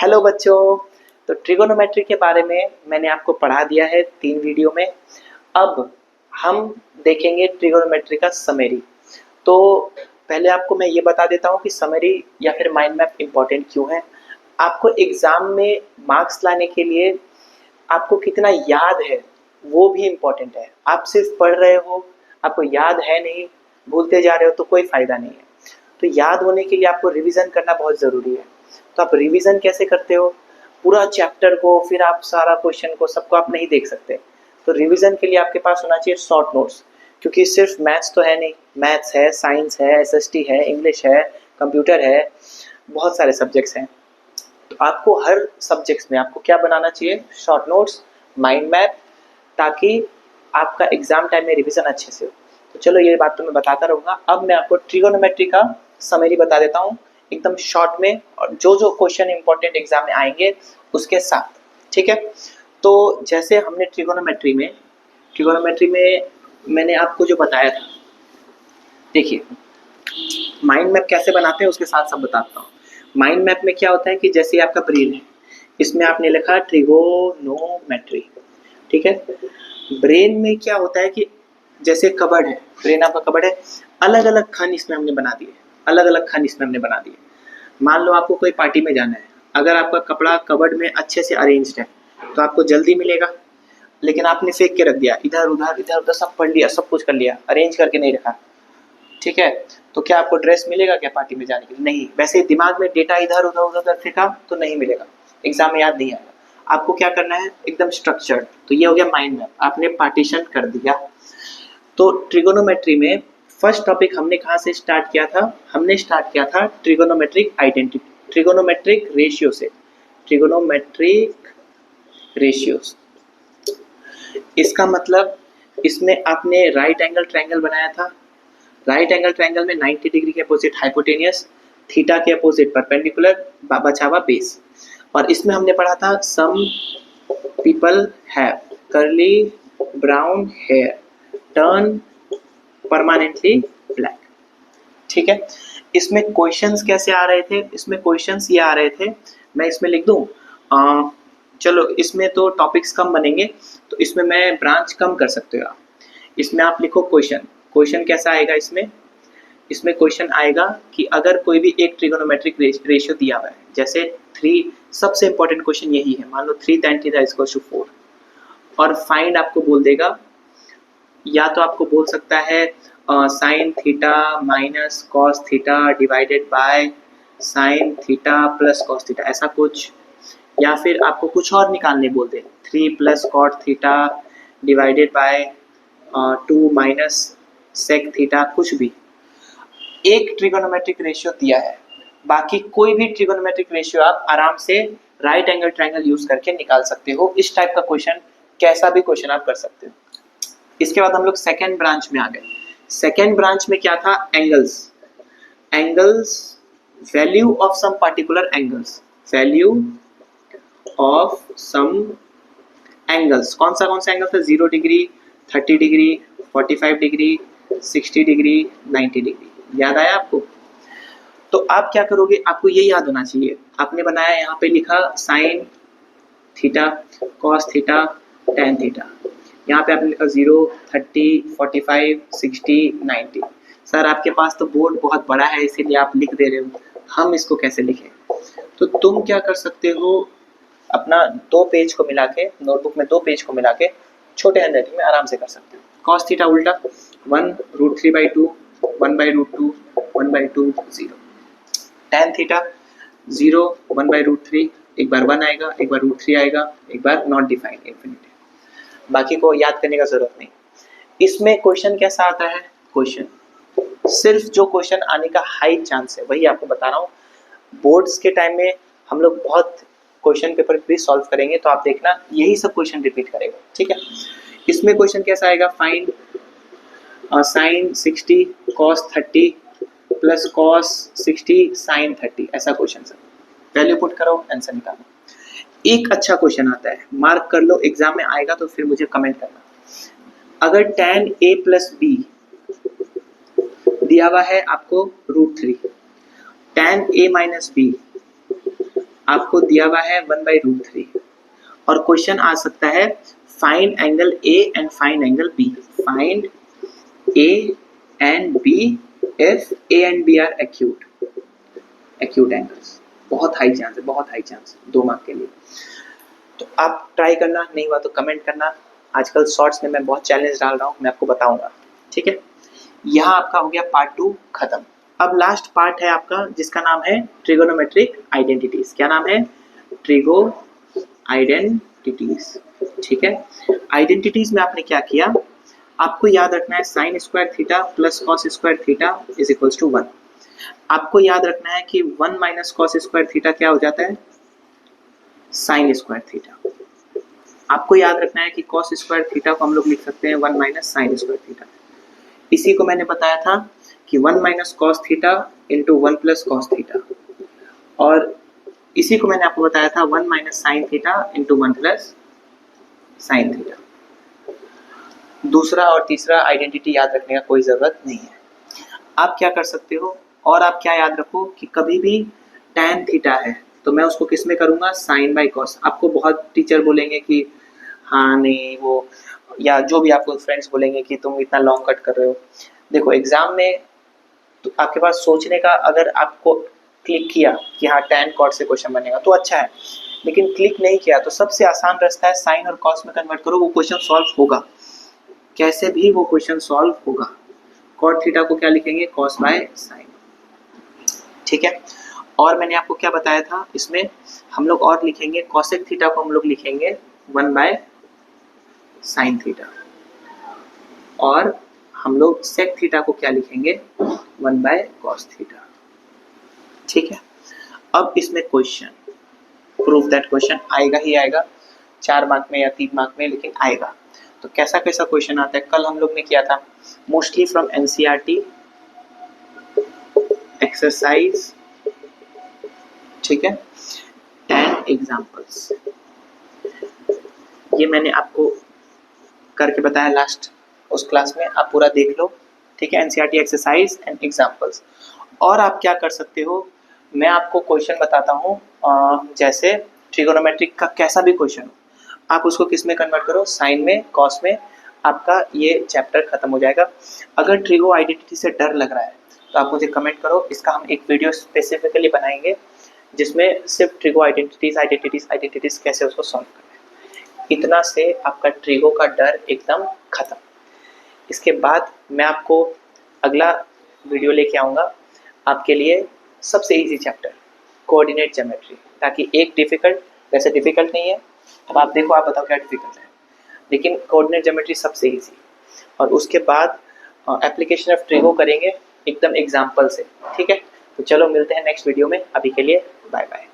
Hello बच्चों। तो trigonometry के बारे में मैंने आपको पढ़ा दिया है 3 वीडियो में। अब हम देखेंगे ट्रिगोनोमेट्री का समरी। तो पहले आपको मैं ये बता देता हूँ कि समरी या फिर माइंड मैप इम्पॉर्टेंट क्यों है। आपको एग्ज़ाम में मार्क्स लाने के लिए आपको कितना याद है वो भी इम्पॉर्टेंट है। आप सिर्फ पढ़ रहे हो, आपको याद है नहीं, भूलते जा रहे हो तो कोई फ़ायदा नहीं है। तो याद होने के लिए आपको रिवीजन करना बहुत ज़रूरी है। तो आप रिवीजन कैसे करते हो? पूरा चैप्टर को, फिर आप सारा क्वेश्चन को, सबको आप नहीं देख सकते। तो रिवीजन के लिए आपके पास होना चाहिए शॉर्ट नोट्स, क्योंकि सिर्फ मैथ्स तो है नहीं, मैथ्स है, साइंस है, एसएसटी है, इंग्लिश है, कंप्यूटर है, बहुत सारे सब्जेक्ट्स हैं। तो आपको हर सब्जेक्ट्स में आपको क्या बनाना चाहिए? शॉर्ट नोट्स, माइंड मैप, ताकि आपका एग्जाम टाइम में रिवीजन अच्छे से हो। तो चलो ये बात तो मैं बताता रहूँगा। अब मैं आपको ट्रिगोनोमेट्री का समरी बता देता हूँ एकदम शॉर्ट में, और जो जो क्वेश्चन इंपॉर्टेंट एग्जाम में आएंगे उसके साथ, ठीक है। तो जैसे हमने ट्रिगोनोमेट्री में मैंने आपको जो बताया था, देखिए माइंड मैप कैसे बनाते हैं उसके साथ सब बताता हूँ। माइंड मैप में क्या होता है कि जैसे आपका ब्रेन है, इसमें आपने लिखा ट्रिगोनोमेट्री, ठीक है। ब्रेन में क्या होता है कि जैसे कबर्ड है, ब्रेन आपका कबर्ड है, अलग अलग खंड इसमें हमने बना दिए, अलग अलग खंड इसमें हमने बना दिए। मान लो आपको कोई पार्टी में जाना है, अगर आपका कपड़ा कबर्ड में अच्छे से अरेंज्ड है तो आपको जल्दी मिलेगा, लेकिन आपने फेंक के रख दिया, इधर उधर सब पढ़ लिया, सब कुछ कर लिया, अरेंज करके नहीं रखा, ठीक है। तो क्या आपको ड्रेस मिलेगा क्या पार्टी में जाने के लिए? नहीं। वैसे दिमाग में डेटा इधर उधर फेंका तो नहीं मिलेगा, एग्जाम में याद नहीं आएगा। आपको क्या करना है? एकदम स्ट्रक्चर्ड। तो ये हो गया माइंड मैप, आपने पार्टीशन कर दिया। तो ट्रिगोनोमेट्री में फर्स्ट टॉपिक हमने कहाँ से स्टार्ट किया था? हमने स्टार्ट किया था ट्रिगोनोमेट्रिक आइडेंटिटी, ट्रिगोनोमेट्रिक रेशियो से। ट्रिगोनोमेट्रिक रेशियोज, इसका मतलब इसमें आपने राइट एंगल ट्रायंगल बनाया था। राइट एंगल ट्रायंगल में 90 डिग्री के अपोजिट हाइपोटेनियस, थीटा के अपोजिट परपेंडिकुलर, बचा हुआ बेस। और इसमें हमने पढ़ा था some people have curly brown hair turn permanently black, ठीक है। इसमें क्वेश्चंस कैसे आ रहे थे? इसमें क्वेश्चंस ये आ रहे थे, मैं इसमें लिख दूं, चलो इसमें तो टॉपिक्स कम बनेंगे, तो इसमें मैं ब्रांच कम कर सकते हो आप। इसमें आप लिखो क्वेश्चन। क्वेश्चन कैसा आएगा इसमें? इसमें क्वेश्चन आएगा कि अगर कोई भी एक ट्रिगोनोमेट्रिक रेशियो दिया हुआ है, जैसे 3, सबसे इंपॉर्टेंट क्वेश्चन यही है, मान लो 3 tan थीटा = 4, और फाइंड आपको बोल देगा, या तो आपको बोल सकता है sine theta minus cos theta divided by sine theta plus cos theta, ऐसा कुछ, या फिर आपको कुछ और निकालने बोल दे, 3 + cot theta divided by 2 minus sec theta, कुछ भी। एक ट्रिगोनोमेट्रिक रेशियो दिया है, बाकी कोई भी ट्रिगोनोमेट्रिक रेशियो आप आराम से राइट एंगल ट्रायंगल यूज करके निकाल सकते हो। इस टाइप का क्वेश्चन, कैसा भी क्वेश्चन आप कर सकते हो। इसके बाद हम लोग सेकेंड ब्रांच में आ गए। सेकेंड ब्रांच में क्या था? Angles. Angles, value of some particular angles, value of some angles. कौन सा एंगल था? 0 degree, 30 degree, 45 degree, 60 degree, 90 degree. याद आया आपको? तो आप क्या करोगे, आपको ये याद होना चाहिए। आपने बनाया, यहाँ पे लिखा sine theta, cos theta, tan theta, यहाँ पे आपने लिखा 0, 30, 45, 60, 90। सर आपके पास तो बोर्ड बहुत बड़ा है इसीलिए आप लिख दे रहे हो, हम इसको कैसे लिखें? तो तुम क्या कर सकते हो, अपना 2 पेज को मिला के, नोटबुक में 2 पेज को मिला के छोटे हैंडराइटिंग में आराम से कर सकते हो। कॉस थीटा उल्टा 1√3/2, 1/√2, 1/2, 0। टेन थीटा 0, 1/√3, एक बार 1 आएगा, एक बार √3 आएगा, एक बार नॉट डिफाइंड इन्फिनिटी। बाकी को याद करने का जरूरत नहीं। इसमें क्वेश्चन कैसा आता है? क्वेश्चन सिर्फ जो क्वेश्चन आने का हाई चांस है वही आपको बता रहा हूँ। बोर्ड्स के टाइम में हम लोग बहुत क्वेश्चन पेपर भी सॉल्व करेंगे, तो आप देखना यही सब क्वेश्चन रिपीट करेगा, ठीक है। इसमें क्वेश्चन कैसा आएगा? Find sine 60 cos 30 plus cos 60 sine 30, ऐसा क्वेश्चन सर। वैल्यू पुट करो, आंसर निकालो। एक अच्छा क्वेश्चन आता है, मार्क कर लो, एग्जाम में आएगा तो फिर मुझे कमेंट करना। अगर tan a + b दिया हुआ है आपको √3, tan a - b आपको दिया हुआ है 1/√3 और क्वेश्चन आ सकता है find angle A and find angle B. Find A and B if A and B are acute angles. बहुत हाई चांस है, बहुत हाई चांस 2 मार्क के लिए। तो आप ट्राई करना, नहीं हुआ तो कमेंट करना। आजकल शॉर्ट्स में मैं बहुत चैलेंज डाल रहा हूँ, मैं आपको बताऊंगा, ठीक है। यहाँ आपका हो गया पार्ट 2 खत्म। अब लास्ट पार्ट है आपका जिसका नाम है ट्रिगोनोमेट्रिक आइडेंटिटीज। क्या नाम है? ट्रिगो आइडेंटिटीज, ठीक है। आइडेंटिटीज में आपने क्या किया, आपको याद रखना है sine square theta plus cos square theta is equals to 1। आपको याद रखना है कि 1 माइनस कॉस स्क्वायर थीटा क्या हो जाता है? Sine square theta. आपको याद रखना है कि कॉस स्क्वायर थीटा को हम लोग लिख सकते हैं 1 माइनस साइन स्क्वायर थीटा। इसी को मैंने बताया था कि 1 minus cos theta into 1 plus cos theta, और इसी को मैंने आपको बताया था 1 minus sine theta into 1 plus sine theta. दूसरा और तीसरा आइडेंटिटी याद रखने का कोई ज़रूरत नहीं है। आप क्या कर सकते हो, और आप क्या याद रखो कि कभी भी tan थीटा है तो मैं उसको किस में करूँगा? Sine by cos. आपको बहुत टीचर बोलेंगे कि हाँ नहीं वो, या जो भी आपको फ्रेंड्स बोलेंगे कि तुम इतना लॉन्ग कट कर रहे हो। देखो एग्जाम में तो आपके पास सोचने का, अगर आपको क्लिक किया कि हाँ tan कॉट से क्वेश्चन बनेगा तो अच्छा है, लेकिन क्लिक नहीं किया तो सबसे आसान रास्ता है साइन और कॉस में कन्वर्ट करो, वो क्वेश्चन सॉल्व होगा, कैसे भी वो क्वेश्चन सॉल्व होगा। कॉट थीटा को क्या लिखेंगे? कॉस बाय साइन, ठीक है। और मैंने आपको क्या बताया था, इसमें हम लोग और लिखेंगे कॉसेक थीटा को हम लोग लिखेंगे 1 बाय साइन थीटा, और हम लोग सेक थीटा को क्या लिखेंगे? 1 बाय कॉस थीटा, ठीक है। अब इसमें क्वेश्चन, प्रूफ दैट क्वेश्चन आएगा ही आएगा, 4 मार्क में या 3 मार्क में, लेकिन आएगा। तो कैसा कैसा क्वेश्चन आता है, कल हम लोग ने किया था मोस्टली फ्रॉम एनसीईआरटी एक्सरसाइज, ठीक है, एंड एग्जांपल्स। ये मैंने आपको करके बताया लास्ट उस क्लास में, आप पूरा देख लो, ठीक है। NCERT exercise and examples. और आप क्या कर सकते हो, मैं आपको क्वेश्चन बताता हूँ, जैसे ट्रिगोनोमेट्रिक का कैसा भी क्वेश्चन हो, आप उसको किस में कन्वर्ट करो? साइन में, कॉस में, आपका ये चैप्टर खत्म हो जाएगा। अगर ट्रिगो आइडेंटिटी से डर लग रहा है तो आप मुझे कमेंट करो, इसका हम एक वीडियो स्पेसिफिकली बनाएंगे जिसमें सिर्फ ट्रिगो आइडेंटिटीज कैसे उसको सॉल्व करना है। इतना से आपका ट्रिगो का डर एकदम खत्म। इसके बाद मैं आपको अगला वीडियो लेके आऊँगा आपके लिए सबसे इजी चैप्टर कोऑर्डिनेट ज्योमेट्री, ताकि एक डिफिकल्ट, वैसे डिफिकल्ट नहीं है, अब आप देखो, आप बताओ क्या डिफिकल्ट है, लेकिन कोऑर्डिनेट ज्योमेट्री सबसे इजी। और उसके बाद एप्लीकेशन ऑफ ट्रिगो करेंगे एकदम एग्जाम्पल से, ठीक है। तो चलो मिलते हैं नेक्स्ट वीडियो में, अभी के लिए बाय बाय।